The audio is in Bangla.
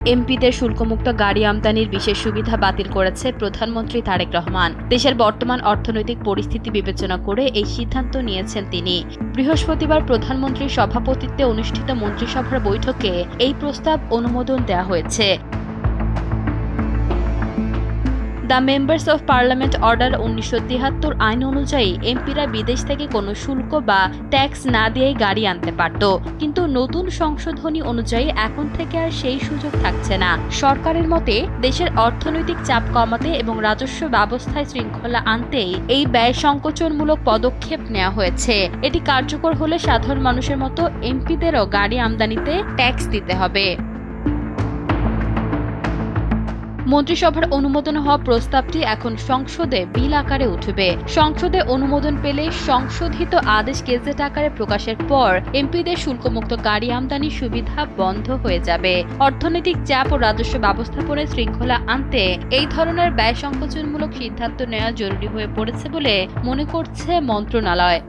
এমপিদের শুল্কমুক্ত গাড়ি আমদানির বিশেষ সুবিধা বাতিল করেছে প্রধানমন্ত্রী তারেক রহমান। দেশের বর্তমান অর্থনৈতিক পরিস্থিতি বিবেচনা করে এই সিদ্ধান্ত নিয়েছেন তিনি। বৃহস্পতিবার প্রধানমন্ত্রীর সভাপতিত্বে অনুষ্ঠিত মন্ত্রিসভার বৈঠকে এই প্রস্তাব অনুমোদন দেওয়া হয়েছে। The members of parliament order 1973 আইন অনুযায়ী এমপিরা বিদেশ থেকে কোনো শুল্ক বা ট্যাক্স না দিয়েই গাড়ি আনতে পারত, কিন্তু নতুন সংশোধনী অনুযায়ী এখন থেকে আর সেই সুযোগ থাকছে না। সরকারের মতে দেশের অর্থনৈতিক চাপ কমাতে এবং রাজস্ব ব্যবস্থায় শৃঙ্খলা আনতেই এই ব্যয় সংকোচনমূলক পদক্ষেপ নেওয়া হয়েছে। এটি কার্যকর হলে সাধারণ মানুষের মতো এমপিদেরও গাড়ি আমদানিতে ট্যাক্স দিতে হবে। মন্ত্রিসভার অনুমোদন হওয়া প্রস্তাবটি এখন সংসদে বিল আকারে উঠবে। সংসদে অনুমোদন পেলে সংশোধিত আদেশ গেজেট আকারে প্রকাশের পর এমপিদের শুল্কমুক্ত গাড়ি আমদানির সুবিধা বন্ধ হয়ে যাবে। অর্থনৈতিক চাপ ও রাজস্ব ব্যবস্থাপনায় শৃঙ্খলা আনতে এই ধরনের ব্যয় সংকোচনমূলক সিদ্ধান্ত নেওয়া জরুরি হয়ে পড়েছে বলে মনে করছে মন্ত্রণালয়।